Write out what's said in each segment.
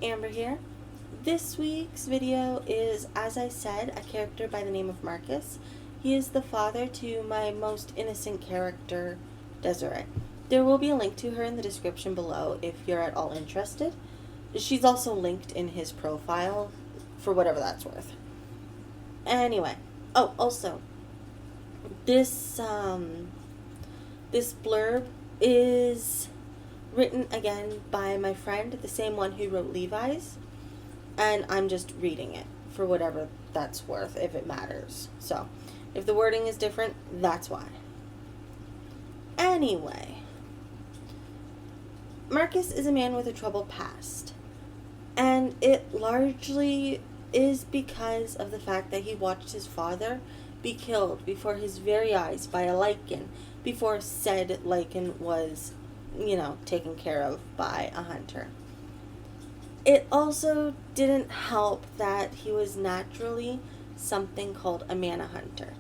Amber here. This week's video is, as I said, a character by the name of Marcus. He is the father to my most innocent character, Desiree. There will be a link to her in the description below if you're at all interested. She's also linked in his profile for whatever that's worth. Anyway, also, this blurb is written again by my friend, the same one who wrote Levi's, and I'm just reading it for whatever that's worth, if it matters. So, if the wording is different, that's why. Anyway, Marcus is a man with a troubled past, and it largely is because of the fact that he watched his father be killed before his very eyes by a lichen, before said lichen was, taken care of by a hunter. It also didn't help that he was naturally something called a mana hunter.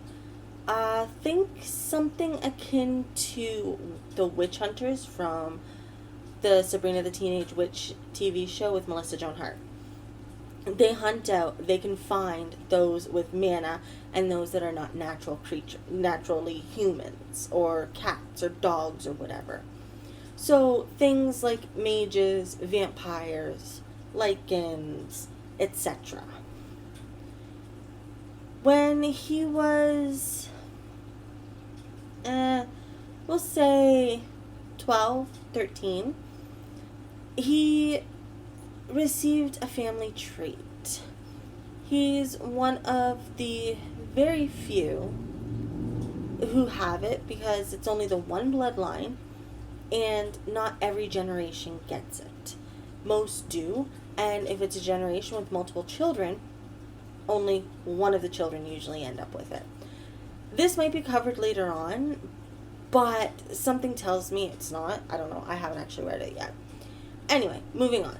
Think something akin to the witch hunters from the Sabrina the Teenage Witch TV show with Melissa Joan Hart. They hunt out, they can find those with mana and those that are not naturally humans or cats or dogs or whatever. So things like mages, vampires, lichens, etc. When he was, we'll say 12, 13, he received a family trait. He's one of the very few who have it because it's only the one bloodline and not every generation gets it. Most do, and if it's a generation with multiple children, only one of the children usually end up with it. This might be covered later on, but something tells me it's not. I don't know. I haven't actually read it yet. Anyway, moving on.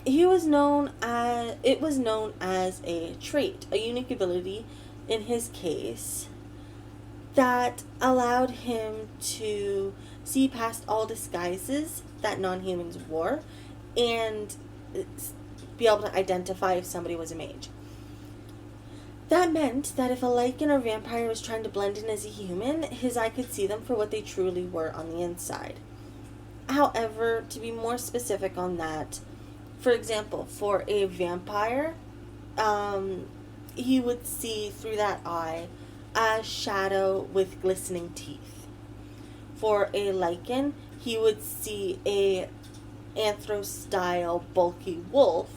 It was known as a trait, a unique ability in his case that allowed him to see past all disguises that non-humans wore and be able to identify if somebody was a mage. That meant that if a lichen or vampire was trying to blend in as a human, his eye could see them for what they truly were on the inside. However, to be more specific on that, for example, for a vampire, he would see through that eye a shadow with glistening teeth. For a lichen, he would see a anthro-style bulky wolf,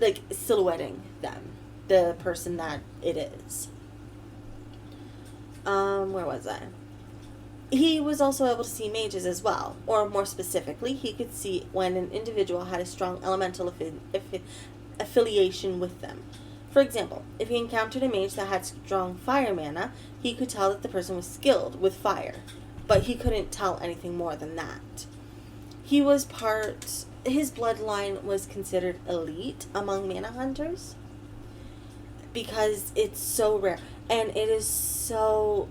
like silhouetting them, the person that it is. Where was I? He was also able to see mages as well, or more specifically, he could see when an individual had a strong elemental affiliation with them. For example, if he encountered a mage that had strong fire mana, he could tell that the person was skilled with fire, but he couldn't tell anything more than that. His bloodline was considered elite among mana hunters because it's so rare, and it is such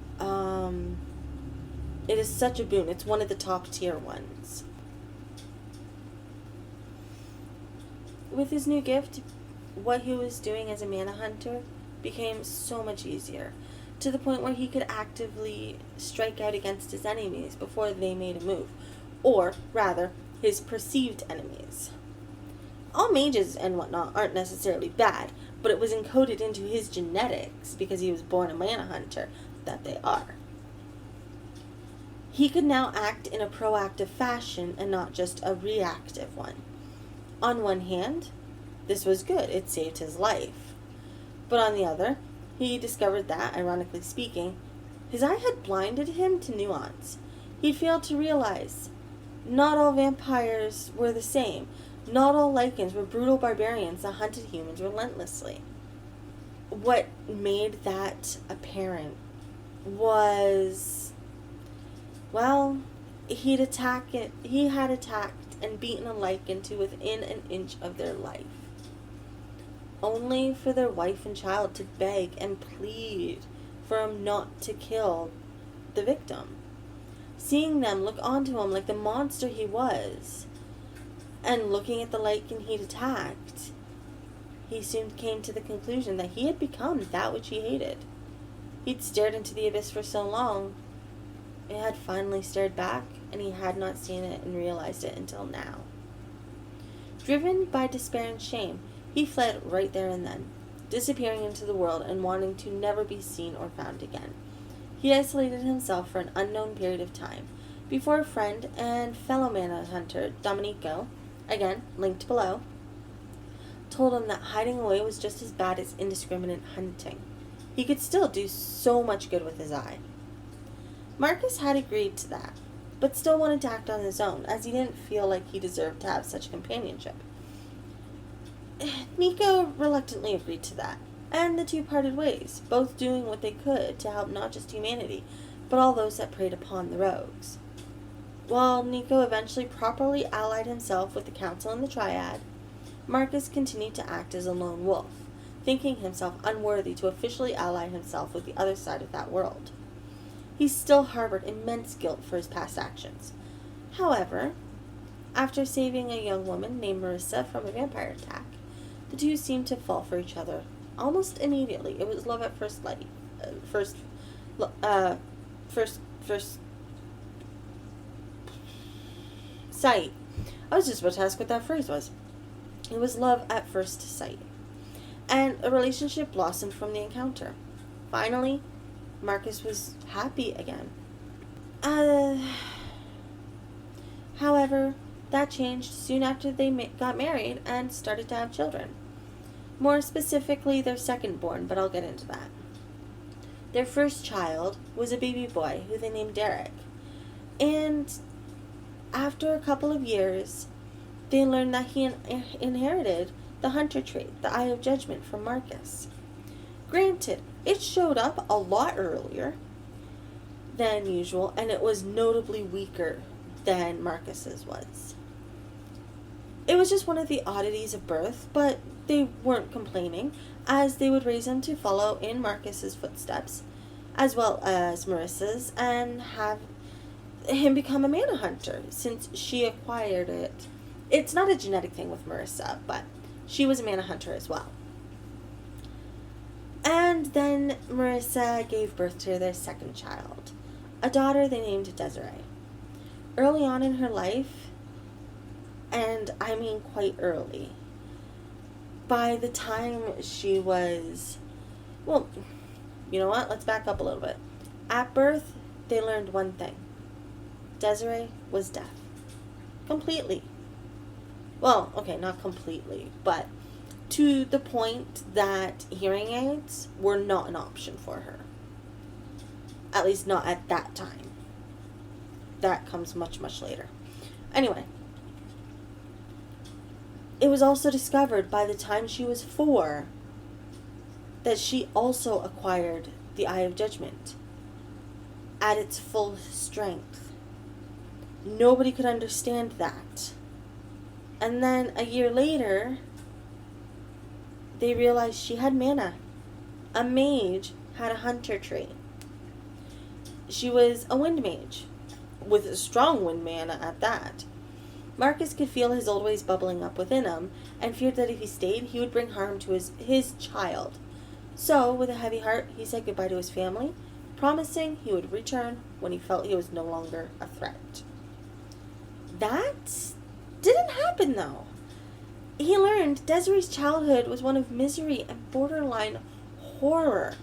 a boon. It's one of the top tier ones. With his new gift, what he was doing as a mana hunter became so much easier, to the point where he could actively strike out against his enemies before they made a move, or rather, his perceived enemies. All mages and whatnot aren't necessarily bad, but it was encoded into his genetics, because he was born a mana hunter, that they are. He could now act in a proactive fashion and not just a reactive one. On one hand, this was good. It saved his life. But on the other, he discovered that, ironically speaking, his eye had blinded him to nuance. He'd failed to realize not all vampires were the same. Not all lichens were brutal barbarians that hunted humans relentlessly. What made that apparent was, well, he had attacked and beaten a lichen to within an inch of their life, only for their wife and child to beg and plead for him not to kill the victim. seeing them look onto him like the monster he was, and looking at the lichen he'd attacked, he soon came to the conclusion that he had become that which he hated. He'd stared into the abyss for so long, it had finally stared back, and he had not seen it and realized it until now. Driven by despair and shame, he fled right there and then, disappearing into the world and wanting to never be seen or found again. He isolated himself for an unknown period of time, before a friend and fellow manhunter, Domenico, again linked below, told him that hiding away was just as bad as indiscriminate hunting. He could still do so much good with his eye. Marcus had agreed to that, but still wanted to act on his own, as he didn't feel like he deserved to have such companionship. Nico reluctantly agreed to that, and the two parted ways, both doing what they could to help not just humanity, but all those that preyed upon the rogues. While Nico eventually properly allied himself with the Council and the Triad, Marcus continued to act as a lone wolf, thinking himself unworthy to officially ally himself with the other side of that world. He still harbored immense guilt for his past actions. However, after saving a young woman named Marissa from a vampire attack, the two seemed to fall for each other almost immediately. It was love at first light. First sight. I was just about to ask what that phrase was. It was love at first sight. And a relationship blossomed from the encounter. Finally, Marcus was happy again. However, that changed soon after they got married and started to have children. More specifically, their second-born, but I'll get into that. Their first child was a baby boy who they named Derek. And after a couple of years, they learned that he inherited the hunter trait, the Eye of Judgment, from Marcus. Granted, it showed up a lot earlier than usual, and it was notably weaker than Marcus's was. It was just one of the oddities of birth, but they weren't complaining, as they would raise him to follow in Marcus's footsteps, as well as Marissa's, and have him become a mana hunter, since she acquired it. It's not a genetic thing with Marissa, but she was a mana hunter as well. And then Marissa gave birth to their second child, a daughter they named Desiree. Early on in her life, and I mean quite early, by the time she was, well, you know what, let's back up a little bit. At birth, they learned one thing. Desiree was deaf. Completely. Well, okay, not completely, but to the point that hearing aids were not an option for her. At least not at that time. That comes much, much later. Anyway, it was also discovered by the time she was 4 that she also acquired the Eye of Judgment at its full strength. Nobody could understand that. And then a year later, they realized she had mana. A mage had a hunter trait. She was a wind mage, with a strong wind mana at that. Marcus could feel his old ways bubbling up within him, and feared that if he stayed, he would bring harm to his child. So, with a heavy heart, he said goodbye to his family, promising he would return when he felt he was no longer a threat. That didn't happen, though. He learned Desiree's childhood was one of misery and borderline horror.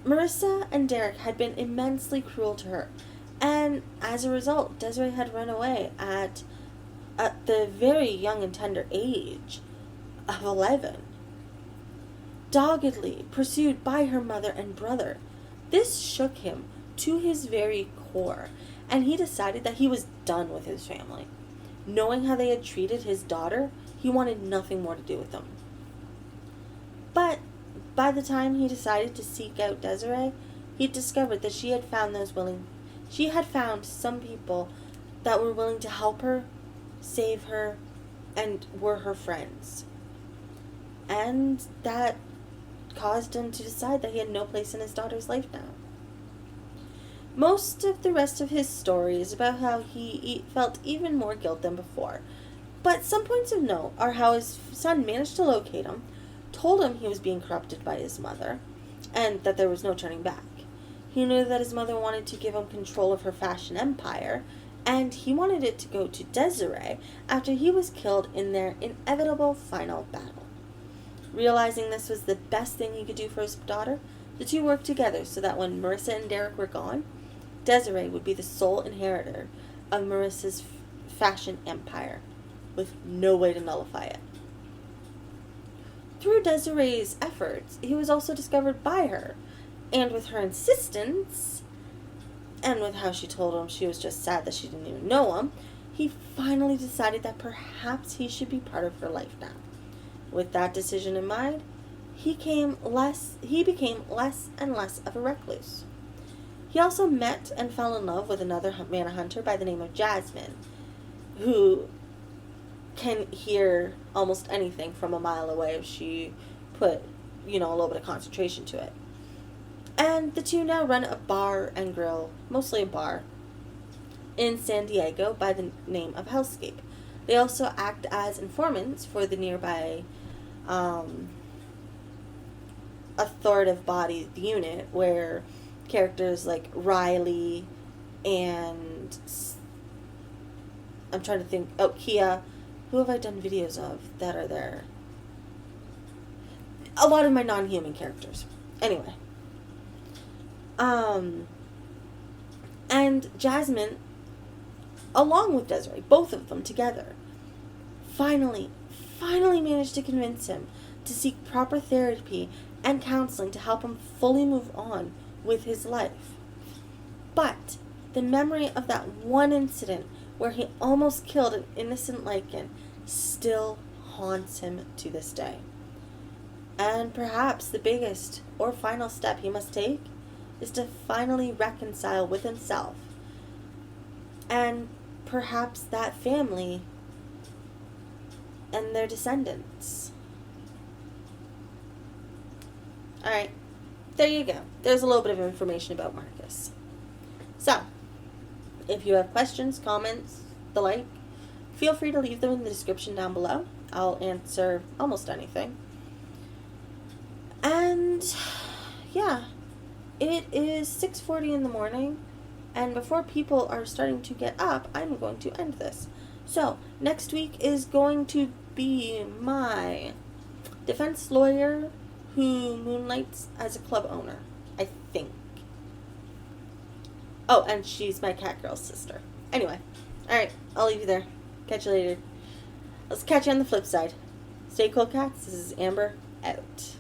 Marissa and Derek had been immensely cruel to her, and as a result, Desiree had run away at the very young and tender age of 11. Doggedly pursued by her mother and brother. This shook him to his very core, and he decided that he was done with his family. Knowing how they had treated his daughter, he wanted nothing more to do with them. But by the time he decided to seek out Desiree, he discovered that she had found some people that were willing to help her, save her, and were her friends. And that caused him to decide that he had no place in his daughter's life now. Most of the rest of his story is about how he felt even more guilt than before. But some points of note are how his son managed to locate him, told him he was being corrupted by his mother, and that there was no turning back. He knew that his mother wanted to give him control of her fashion empire, and he wanted it to go to Desiree after he was killed in their inevitable final battle. Realizing this was the best thing he could do for his daughter, the two worked together so that when Marissa and Derek were gone, Desiree would be the sole inheritor of Marissa's fashion empire, with no way to nullify it. Through Desiree's efforts, he was also discovered by her, and with her insistence, and with how she told him she was just sad that she didn't even know him, he finally decided that perhaps he should be part of her life now. With that decision in mind, he became less and less of a recluse. He also met and fell in love with another manhunter by the name of Jasmine, who can hear almost anything from a mile away if she put, a little bit of concentration to it. And the two now run a bar and grill, mostly a bar, in San Diego by the name of Hellscape. They also act as informants for the nearby authoritative body unit, where characters like Riley and I'm trying to think, Kia, who have I done videos of that are there? A lot of my non-human characters. Anyway. And Jasmine, along with Desiree, both of them together, finally managed to convince him to seek proper therapy and counseling to help him fully move on with his life. But the memory of that one incident where he almost killed an innocent lichen still haunts him to this day. And perhaps the biggest or final step he must take is to finally reconcile with himself and perhaps that family and their descendants. Alright, there you go. There's a little bit of information about Marcus. So, if you have questions, comments, the like, feel free to leave them in the description down below. I'll answer almost anything. And, yeah, it is 6:40 in the morning, and before people are starting to get up, I'm going to end this. So, next week is going to be my defense lawyer who moonlights as a club owner, I think. Oh, and she's my cat girl's sister. Anyway, alright, I'll leave you there. Catch you later. Let's catch you on the flip side. Stay cool, cats. This is Amber, out.